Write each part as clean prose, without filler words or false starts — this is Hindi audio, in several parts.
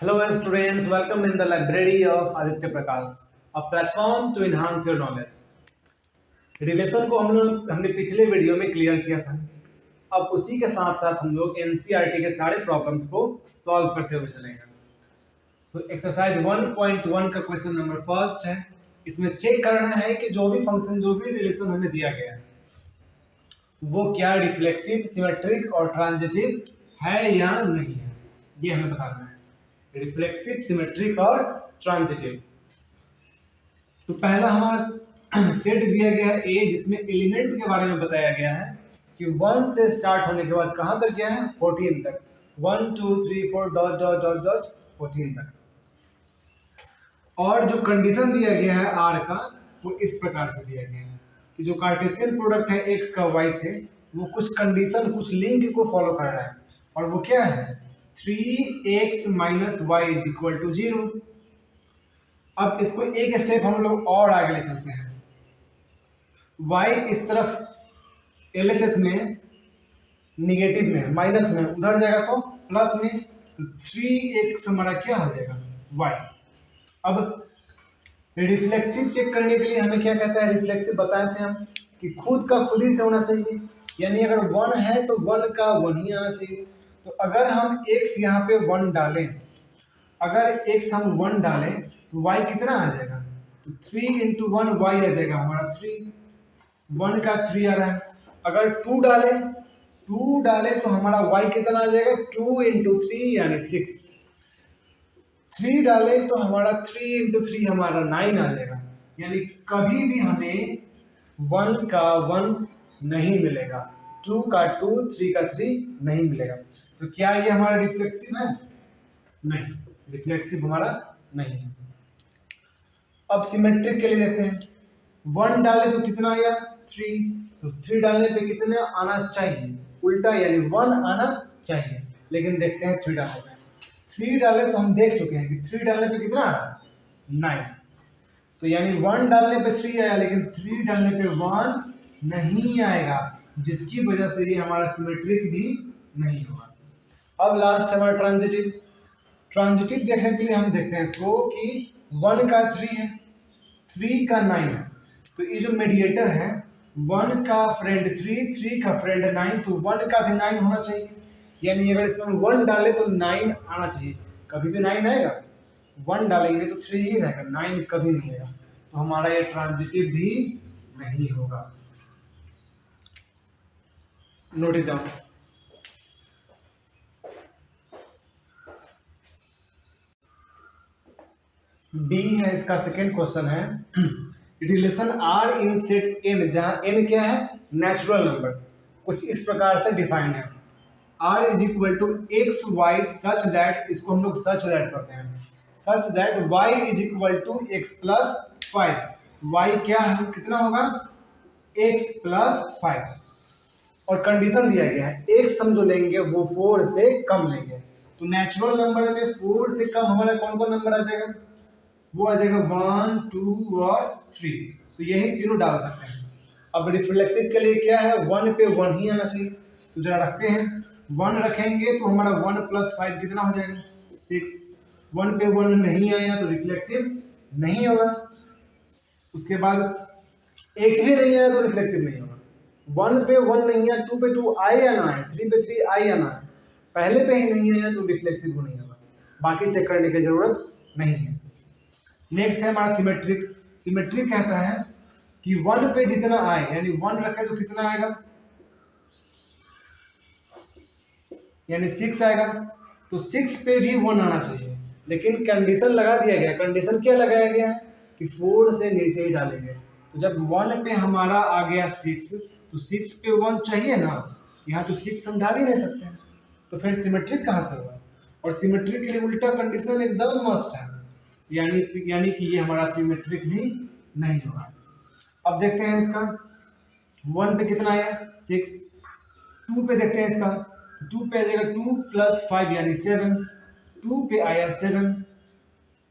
Hello students, welcome in the library of Aditya Prakash, a platform to enhance your knowledge. Relation को हमने पिछले वीडियो में क्लियर किया था। अब उसी के साथ साथ हम लोग एनसीईआरटी के सारे प्रॉब्लम्स को सॉल्व करते हुए चलेंगे। तो एक्सरसाइज 1.1 का क्वेश्चन नंबर फर्स्ट है। इसमें चेक करना है कि जो भी फंक्शन, जो भी रिलेशन हमें दिया गया है वो क्या रिफ्लेक्सिव, सिमेट्रिक और ट्रांजिटिव है या नहीं है, ये हमें बताना है। रिफ्लेक्सिव, सिमेट्रिक और ट्रांजिटिव। तो पहला हमारा सेट दिया गया है ए, जिसमें एलिमेंट के बारे में बताया गया है कि 1 से स्टार्ट होने के बाद कहां तक गया है, 14 तक। 1 2 3 4 डॉट डॉट डॉट डॉट 14 तक। और जो कंडीशन दिया गया है आर का, वो इस प्रकार से दिया गया है कि जो कार्टेशियन प्रोडक्ट है एक्स का वाई से, वो कुछ कंडीशन, कुछ लिंक को फॉलो कर रहा है। और वो क्या है, 3x - y = 0। अब इसको एक स्टेप हम लोग और आगे ले चलते हैं। y इस तरफ LHS में निगेटिव में, माइनस में, उधर जाएगा तो प्लस में, तो 3x हमारा क्या हो जाएगा, y। अब रिफ्लेक्सिव चेक करने के लिए हमें क्या कहता है, रिफ्लेक्सिव बताए थे हम कि खुद का खुद ही से होना चाहिए, यानी अगर 1 है तो 1 का 1 ही आना चाहिए। तो अगर हम x यहाँ पे 1 डालें, अगर x हम 1 डालें तो y कितना आ जाएगा, तो 3 × 1 y आ जाएगा हमारा 3। 1 का 3 आ रहा है। अगर 2 डालें तो हमारा y कितना आ जाएगा, 2 × 3 यानी 6। 3 डालें तो हमारा 3 × 3 हमारा 9 आ जाएगा। यानी कभी भी हमें 1 का 1 नहीं मिलेगा, 2 का 2, 3 का 3 नहीं मिलेगा। तो क्या ये हमारा रिफ्लेक्सिव है? नहीं, रिफ्लेक्सिव हमारा नहीं है। अब सिमेट्रिक के लिए देखते हैं। 1 डाले तो कितना आया, 3। तो 3 डालने पे कितना आना चाहिए, उल्टा, यानी 1 आना चाहिए। लेकिन देखते हैं 3 डालने पे। 3 डाले तो हम देख चुके हैं कि 3 डालने पे कितना आ रहा है, 9। तो यानी 1 डालने पे 3 आया, लेकिन 3 डालने पे 1 नहीं आएगा, जिसकी वजह से ये हमारा सिमेट्रिक भी नहीं होगा। अब लास्ट हमारा ट्रांजिटिव। ट्रांजिटिव देखने के लिए हम देखते हैं इसको कि 1 का 3 है, 3 का 9 है। तो ये जो मीडिएटर है, 1 का फ्रेंड 3, 3 का फ्रेंड 9, तो 1 का भी 9 होना चाहिए। यानी अगर इसमें 1 डाले तो 9 आना चाहिए। कभी भी 9 आएगा, 1 डालेंगे तो 3 ही रहेगा, 9 कभी नहीं आएगा। तो हमारा ये ट्रांजिटिव भी नहीं होगा। Note it down. बी है इसका सेकेंड क्वेश्चन है। Relation R in set N, जहां एन क्या है, नेचुरल नंबर, कुछ इस प्रकार से डिफाइंड है। R = xy सच दैट, इसको हम लोग सच दैट करते हैं, such that y = x + 5। y क्या है, कितना होगा, x + 5। और कंडीशन दिया गया है x हम जो लेंगे वो 4 से कम लेंगे। तो नेचुरल नंबर में 4 से कम हमारा कौन कौन नंबर आ जाएगा, वो आ जाएगा 1 2 और 3। तो यही तीनों डाल सकते हैं। अब रिफ्लेक्सिव के लिए क्या है, 1 पे 1 ही आना चाहिए। तो जरा रखते हैं, 1 रखेंगे तो हमारा 1 + 5 कितना हो जाएगा, 6। 1 पे 1 नहीं आया तो रिफ्लेक्सिव नहीं होगा। उसके बाद एक भी नहीं आया तो रिफ्लेक्सिव नहीं होगा। 1 पे 1 नहीं आया, 2 पे 2 आए या ना आए, 3 पे 3 आए या ना आए, पहले पे ही नहीं आया तो रिफ्लेक्सिव नहीं होगा। बाकी चेक करने की जरूरत नहीं है। नेक्स्ट है हमारा सिमेट्रिक। सिमेट्रिक कहता है कि 1 पे जितना आए, यानी 1 रखे तो कितना आएगा, यानी 6 आएगा। तो 6 पे भी 1 आना चाहिए, लेकिन कंडीशन लगा दिया गया। कंडीशन क्या लगाया गया है कि 4 से नीचे ही डालेंगे। तो जब 1 पे हमारा आ गया 6, तो 6 पे 1 चाहिए ना, यहाँ तो 6 हम डाल ही नहीं सकते हैं, तो फिर सिमेट्रिक कहाँ से होगा। और सिमेट्रिक के लिए उल्टा कंडीशन एकदम मस्ट है, यानी कि ये हमारा सिमेट्रिक भी नहीं होगा। अब देखते हैं इसका, 1 पे कितना आया, 6। 2 पे देखते हैं इसका, 2 पे आ जाएगा 2 + 5 यानी 7। 2 पे आया 7।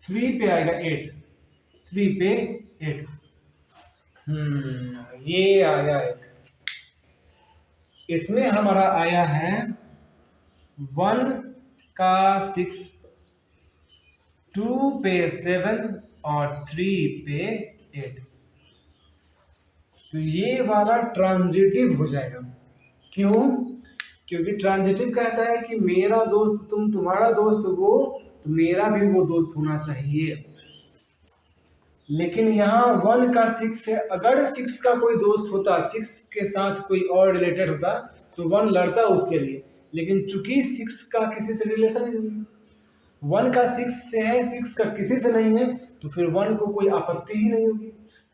3 पे आएगा 8। 3 पे 8। ये आ गया एक। इसमें हमारा आया है 1 का 6, 2 पे 7 और 3 पे 8। तो ये वाला ट्रांजिटिव हो जाएगा। क्यों? क्योंकि ट्रांजिटिव कहता है कि मेरा दोस्त तुम, तुम्हारा दोस्त वो, तो मेरा भी वो दोस्त होना चाहिए। लेकिन यहाँ 1 का 6 है, अगर 6 का कोई दोस्त होता, 6 के साथ कोई और रिलेटेड होता तो 1 लड़ता उसके लिए, लेकिन चूंकि 6 का किसी से रिलेशन नहीं है, 1 का 6 से है, 6 का किसी से नहीं है, तो फिर 1 को कोई आपत्ति ही नहीं होगी।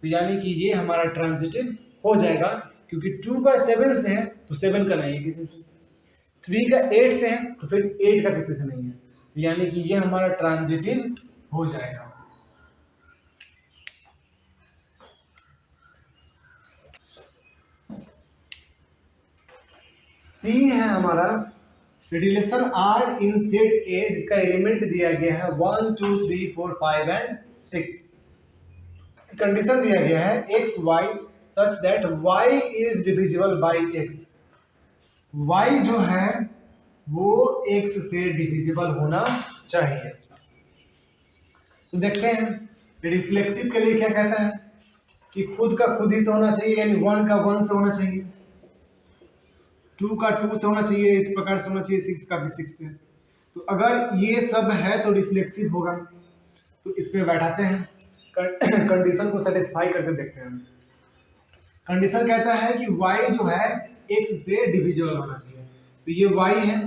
तो यानी कि ये हमारा ट्रांजिटिव हो जाएगा, क्योंकि 2 का 7 से है तो 7 का नहीं है किसी से, 3 का 8 से है तो फिर 8 का किसी से नहीं है। तो यानी कि ये हमारा ट्रांजिटिव हो जाएगा। सी है हमारा relation R in set A जिसका एलिमेंट दिया गया है 1 2 3 4 5 एंड 6। कंडीशन दिया गया है x y such that y is divisible by x. Y जो है वो एक्स से डिविजिबल होना चाहिए। तो देखते हैं रिफ्लेक्सिव के लिए क्या कहता है कि खुद का खुद ही से होना चाहिए, यानी 1 का 1 से होना चाहिए, 2 का 2 से होना चाहिए, इस प्रकार से होना चाहिए, 6 का भी 6 से। तो अगर ये सब है तो रिफ्लेक्सिव होगा। तो इस पे बैठाते हैं, कंडीशन को सेटिस्फाई करके देखते हैं। कंडीशन कहता है कि y जो है x से डिविजिबल होना चाहिए। तो ये y है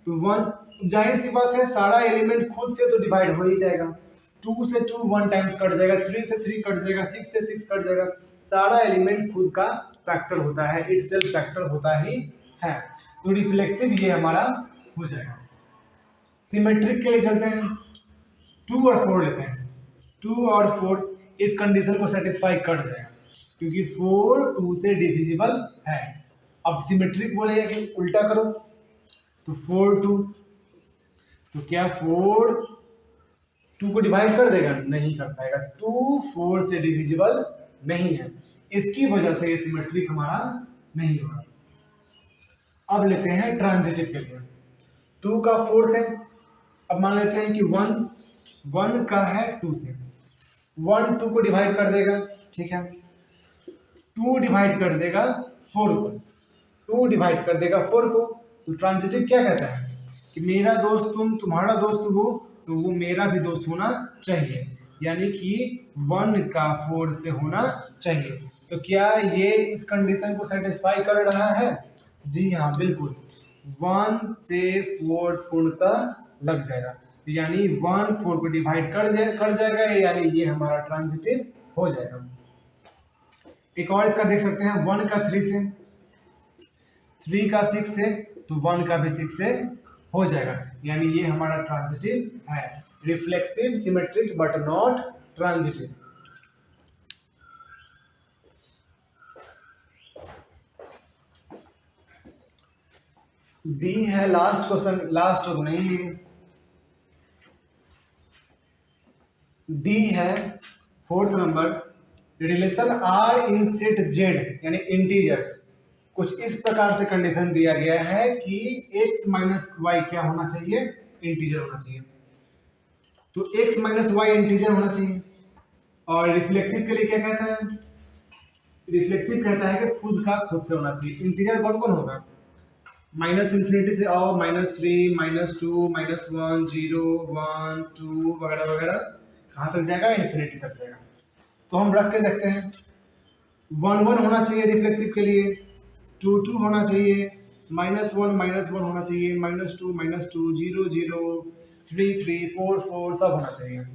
तो 1, जाहिर सी बात है सारा एलिमेंट खुद से तो डिवाइड हो ही जाएगा। 2 से 2 1 टाइम्स कट जाएगा, 3 से 3 कट जाएगा, 6 से 6 कट जाएगा। सारा एलिमेंट खुद का फैक्टर होता है, इट सेल्फ फैक्टर होता ही है। तो रिफ्लेक्सिव ये हमारा हो जाएगा। सिमेट्रिक के लिए चलते हैं, 2 और 4 लेते हैं। 2 और 4 इस कंडीशन को सेटिस्फाई कर जाएगा, क्योंकि 4 2 से डिविजिबल है। अब सिमेट्रिक बोलेगा कि उल्टा करो, तो 4 2, तो क्या 4 2 को डिवाइड कर देगा? नहीं कर पाएगा। 2 4 से डिविजिबल नहीं है, इसकी वजह से ये सिमेट्रिक हमारा नहीं होगा। अब लेते हैं ट्रांजिटिव के लिए, 2 का 4 से, अब मान लेते हैं कि 1 का है 2 से, 1 2 को डिवाइड कर देगा, ठीक है, 2 डिवाइड कर देगा 4 को, 2 डिवाइड कर देगा 4 को। तो ट्रांजिटिव क्या कहता है कि मेरा दोस्त तुम, तुम्हारा दोस्त वो, तो वो मेरा भी दोस्त होना चाहिए, यानी कि 1 का 4 से होना चाहिए। तो क्या ये इस कंडीशन को सेटिस्फाई कर रहा है? जी हाँ, बिल्कुल। 1 से 4 पूर्णतः लग जाएगा, तो यानी 1 4 को डिवाइड कर जाएगा, यानी ये हमारा ट्रांजिटिव हो जाएगा। एक और इसका देख सकते हैं, 1 का 3 से, 3 का 6 से, तो 1 का भी 6 से हो जाएगा, यानी ये हमारा ट्रांजिटिव है। Reflexive, symmetric but not transitive. D है लास्ट क्वेश्चन, लास्ट तो नहीं है, डी है 4th number, relation R in set Z यानी इंटीजर्स। कुछ इस प्रकार से कंडीशन दिया गया है कि x माइनस वाई क्या होना चाहिए? इंटीजर होना चाहिए। तो x माइनस वाई इंटीजर होना चाहिए। और रिफ्लेक्सिव के लिए क्या कहता है? रिफ्लेक्सिव कहता है कि खुद का खुद से होना चाहिए। इंटीजर कौन कौन होगा? माइनस इन्फिनिटी से आओ, -3 -2 -1 0 1 2 वगैरह वगैरह, कहाँ तक जाएगा? इन्फिनिटी तक जाएगा। तो हम रख के देखते हैं, 1 1 होना चाहिए रिफ्लेक्सिव के लिए, 2 2 होना चाहिए, -1 -1 होना चाहिए, -2 -2 0 0 3 3 4 4 सब होना चाहिए।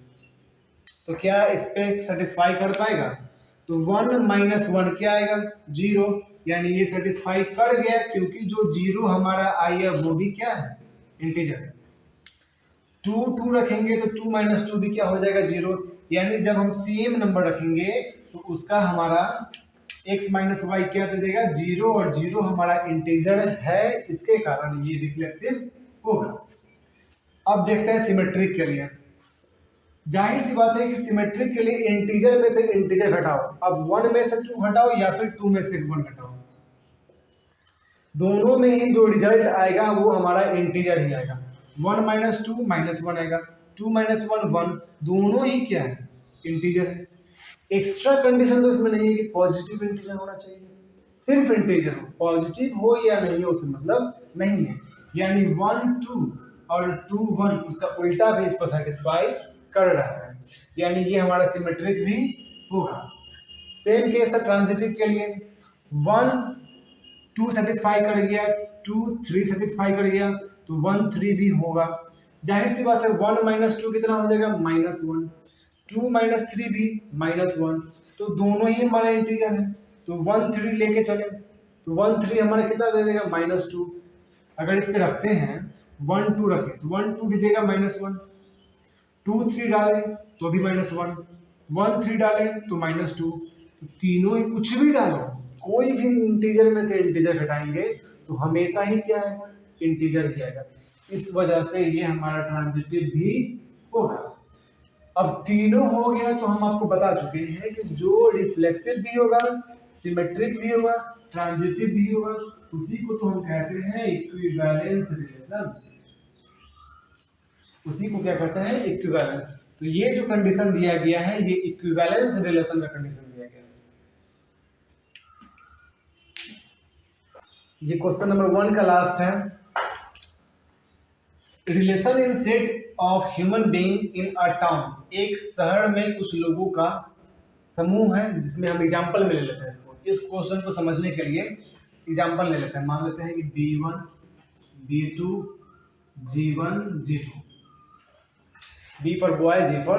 तो क्या इस पे सेटिस्फाई कर पाएगा? तो 1 -1 क्या आएगा? 0, यानी ये सेटिस्फाई कर गया, क्योंकि जो 0 हमारा आई है वो भी क्या है? इंटीजर है। 2 2 रखेंगे तो 2 -2 भी क्या हो जाएगा? 0, यानी जब हम सेम नंबर रखेंगे तो उसका हमारा x माइनस वाई क्या दे देगा? 0, और 0 हमारा इंटीजर है, इसके कारण ये रिफ्लेक्सिव होगा। अब देखते हैं सिमेट्रिक के लिए। जाहिर सी बात है कि सिमेट्रिक के लिए इंटीजर में से इंटीजर घटाओ, अब 1 में से 2 घटाओ या फिर 2 में से 1 घटाओ, दोनों में ही जो रिजल्ट आएगा वो हमारा इंटीजर ही आएगा। 1 -2 -1 आएगा, 2 माइनस 1 1, दोनों ही क्या है, इंटीजर है। एक्स्ट्रा कंडीशन तो इसमें नहीं है कि पॉजिटिव इंटीजर होना चाहिए, सिर्फ इंटीजर हो, पॉजिटिव हो या नहीं हो उससे मतलब नहीं है। यानी 1 2 और 2 1 उसका उल्टा भी इसको सेटिस्फाई कर रहा है, यानी ये हमारा सिमेट्रिक भी होगा। सेम केस है ट्रांजिटिव के लिए, 1 2 सेटिस्फाई कर गया, 2 3 सेटिस्फाई कर गया, तो 1 3 भी होगा। जाहिर सी बात है 1 माइनस 2 कितना हो जाएगा, -1, 2 माइनस 3 भी -1, तो दोनों ही हमारा इंटीजर है, तो 1 3 लेके चले, तो 1 3 हमारा कितना दे देगा, -2। अगर इस पे रखते हैं 1 2 रखें तो 1 2 भी देगा -1, 2 3 डालें तो भी -1, 1 3 डालें तो -2, तीनों ही कुछ भी डालो, कोई भी इंटीजर में से इंटीजर घटाएंगे तो हमेशा ही क्या है, इंटीजर ही आएगा। इस वजह से ये हमारा ट्रांजिटिव भी होगा। अब तीनों हो गया तो हम आपको बता चुके हैं कि जो रिफ्लेक्सिव भी होगा, सिमेट्रिक भी होगा, ट्रांजिटिव भी होगा, उसी को तो हम कहते हैं इक्विवेलेंस रिलेशन। उसी को क्या कहते हैं, इक्विवेलेंस। तो ये जो कंडीशन दिया गया है ये इक्विवेलेंस रिलेशन का कंडीशन दिया गया है। ये क्वेश्चन नंबर 1 का लास्ट है। Relation in set of human being in a town, एक शहर में कुछ लोगों का समूह है, जिसमें हम एग्जांपल में ले लेते हैं इसको। इस क्वेश्चन को समझने के लिए एग्जांपल ले लेते हैं। मान लेते हैं कि B1 B2 G1 G2, B for boy G for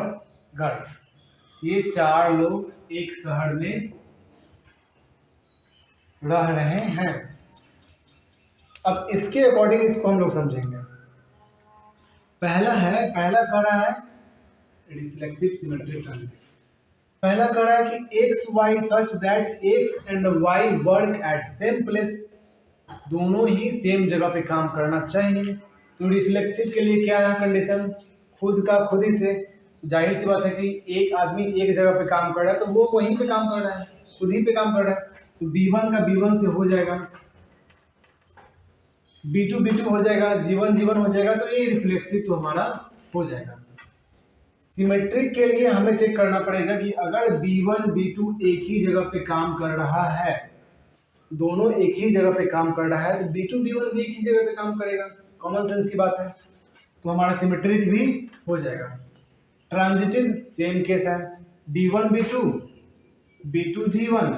girl. ये 4 लोग एक शहर में रह रहे हैं। अब इसके अकॉर्डिंग इसको हम लोग समझेंगे। पहला कह रहा है रिफ्लेक्सिव सिमेट्रिक ट्रांजिटिव। पहला कह रहा है कि x y such that x and y work at same place, दोनों ही सेम जगह पे काम करना चाहिए। तो रिफ्लेक्सिव के लिए क्या है कंडीशन, खुद का खुद ही से। तो जाहिर सी बात है कि एक आदमी एक जगह पे काम कर रहा है तो वो वहीं पे काम कर रहा है, खुद ही पे काम कर रहा है। तो B1 का B1 से हो जाएगा, B2 B2 हो जाएगा, G1 G1 हो जाएगा, तो ये रिफ्लेक्सिव तो हमारा हो जाएगा। सिमेट्रिक के लिए हमें चेक करना पड़ेगा कि अगर B1 B2 एक ही जगह पे काम कर रहा है, दोनों एक ही जगह पे काम कर रहा है, तो B2 B1 भी एक ही जगह पे काम करेगा, कॉमन सेंस की बात है, तो हमारा सिमेट्रिक भी हो जाएगा। ट्रांजिटिव सेम केस है, B1 B2 B2 G1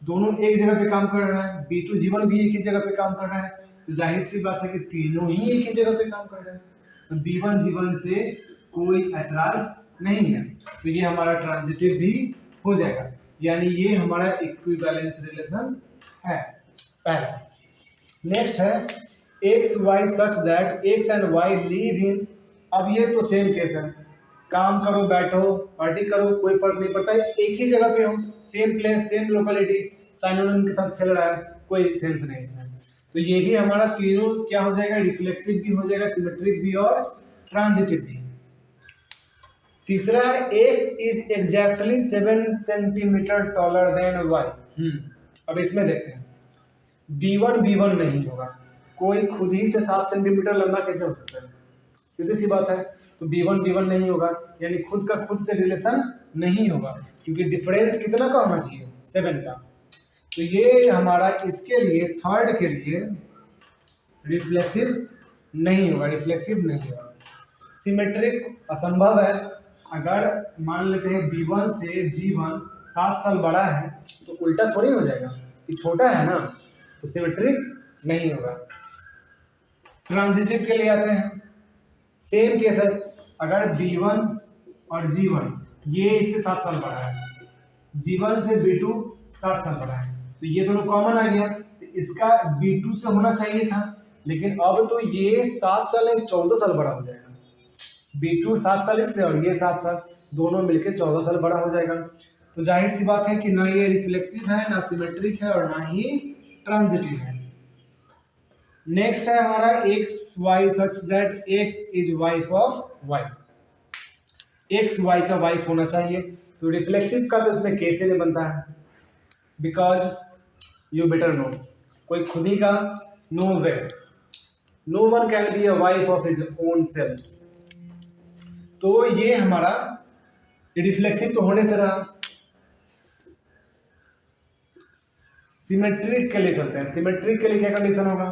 दोनों एक जगह पे काम कर रहा है, B2 G1 भी एक ही जगह पे काम कर रहा है, तो जाहिर सी बात है कि तीनों ही एक ही जगह पे काम कर रहे हैं, तो B1 G1 से कोई ऐतराज नहीं है, तो ये हमारा ट्रांजिटिव भी हो जाएगा। यानी ये हमारा इक्विवेलेंस रिलेशन है पहला। नेक्स्ट है x y such that x and y live in, अब ये तो सेम केस है, काम करो बैठो पार्टी करो कोई फर्क नहीं पड़ता है, एक ही जगह पे हो, same place same locality, synonym के साथ खेल रहा है, कोई सेंस नहीं इसमें। तो ये भी हमारा तीनों क्या हो जाएगा, रिफ्लेक्सिव भी हो जाएगा, सिमेट्रिक भी और ट्रांजिटिव भी। तीसरा है x is exactly 7 centimetre taller than y। अब इसमें देखते हैं, B1 B1 नहीं होगा, कोई खुद ही से 7 सेंटीमीटर लंबा कैसे हो सकता है, सीधी सी बात है। तो B1 B1 नहीं होगा, यानी खुद का खुद से रिलेशन नहीं होगा, क्योंकि डिफरेंस कितना का होना चाहिए, 7 का। तो ये हमारा इसके लिए थर्ड के लिए रिफ्लेक्सिव नहीं होगा, रिफ्लेक्सिव नहीं होगा। सिमेट्रिक असंभव है, अगर मान लेते हैं B1 से G1 7 साल बड़ा है तो उल्टा थोड़ी हो जाएगा, ये छोटा है ना, तो सिमेट्रिक नहीं होगा। ट्रांजिटिव के लिए आते हैं, सेम केस है, अगर B1 और G1 ये इससे 7 साल बड़ा है, G1 से B2 7 साल बड़ा है, तो ये दोनों कॉमन आ गया, तो इसका B2 से होना चाहिए था, लेकिन अब तो ये 7 साल नहीं 14 साल बड़ा हो जाएगा। B2 7 साल इससे और ये 7 साल, दोनों मिलकर 14 साल बड़ा हो जाएगा। तो जाहिर सी बात है कि ना ये रिफ्लेक्सिव है, ना सिमेट्रिक है और ना ही ट्रांजिटिव है। नेक्स्ट है हमारा x y such that x is wife of y, x y का वाइफ होना चाहिए। तो रिफ्लेक्सिव का तो इसमें केस ही नहीं बनता है, बिकॉज यू बेटर नो, कोई खुद ही का no way, no one can be a wife of his own self. तो ये हमारा रिफ्लेक्सिव तो होने से रहा। सिमेट्रिक के लिए चलते हैं। सिमेट्रिक के लिए क्या कंडीशन होगा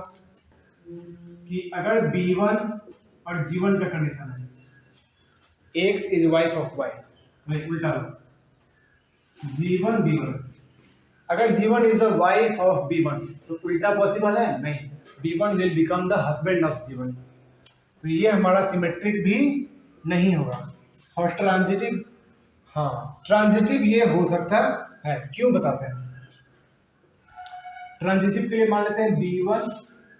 कि अगर B1 और G1 का कंडीशन है X is wife of Y, वही उल्टा G1 B1, अगर G1 is the wife of B1 तो उल्टा पॉसिबल है नहीं, B1 will become the husband of G1, तो ये हमारा सिमेट्रिक भी नहीं होगा। और ट्रांजिटिव, हाँ ट्रांजिटिव ये हो सकता है, क्यों बताते हैं। ट्रांजिटिव के लिए मान लेते हैं B1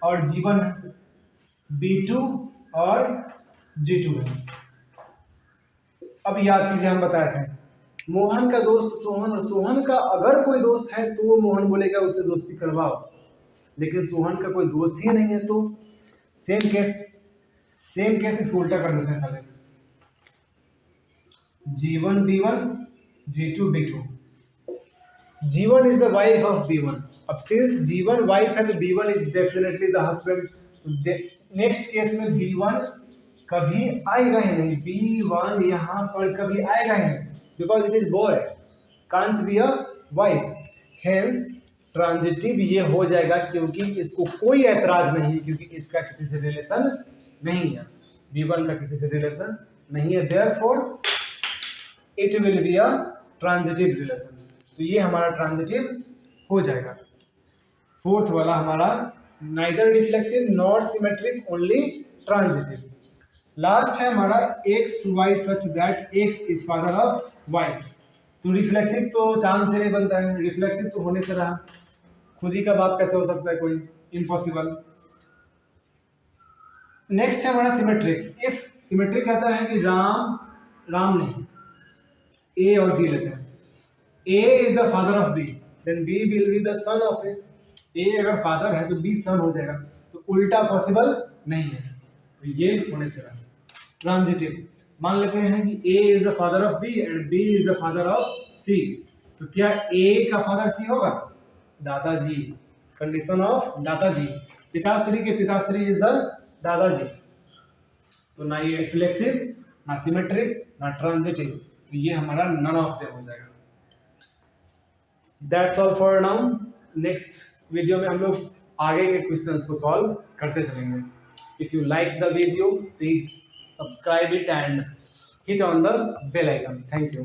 और G1 है, B2 और G2 है। अब याद कीजिए हम बताए थे मोहन का दोस्त सोहन, और सोहन का अगर कोई दोस्त है तो वो मोहन बोलेगा उससे दोस्ती करवाओ, लेकिन सोहन का कोई दोस्त ही नहीं है तो सेम केस इसको उल्टा कर देते हैं पहले। G1 B1 G2 B2, G1 is the wife of B1, अब सिंस G1 वाइफ है तो B1 is definitely the husband, तो नेक्स्ट केस में B1 कभी आएगा ही नहीं, B1 यहाँ पर कभी आएगा ही नहीं, because it is boy, can't be a wife, hence transitive ये हो जाएगा क्योंकि इसको कोई ऐतराज नहीं, क्योंकि इसका किसी से रिलेशन नहीं है, B1 का किसी से रिलेशन नहीं है, therefore it will be a transitive relation, तो ये हमारा ट्रांजिटिव हो जाएगा। फोर्थ वाला हमारा neither reflexive not symmetric only transitive. Last है हमारा x y such that x is father of y, तो रिफ्लेक्सिव तो चांस से नहीं बनता है, रिफ्लेक्सिव तो होने से रहा, खुद ही का बात कैसे हो सकता है कोई, इम्पॉसिबल। नेक्स्ट है हमारा सिमेट्रिक। इफ सिमेट्रिक कहता है कि राम नहीं, ए और बी लेते हैं, A is the father of B, then B will be the son of A, A अगर फादर है तो बी सन हो जाएगा, तो उल्टा पॉसिबल नहीं है, तो ये होने से रहा। ट्रांजिटिव मान लेते हैं कि A is the father of B and B is the father of C, तो क्या ए का फादर सी होगा, दादाजी, कंडीशन ऑफ दादाजी, पिताश्री के पिताश्री इज द दादाजी, तो ना ये रिफ्लेक्सिव ना सिमेट्रिक ना ट्रांजिटिव, तो ये हमारा नन ऑफ देम हो जाएगा। That's all for now, next video में हम लोग आगे के क्वेश्चंस को सॉल्व करते चलेंगे। If you like the video please subscribe it and hit on the bell icon. Thank you.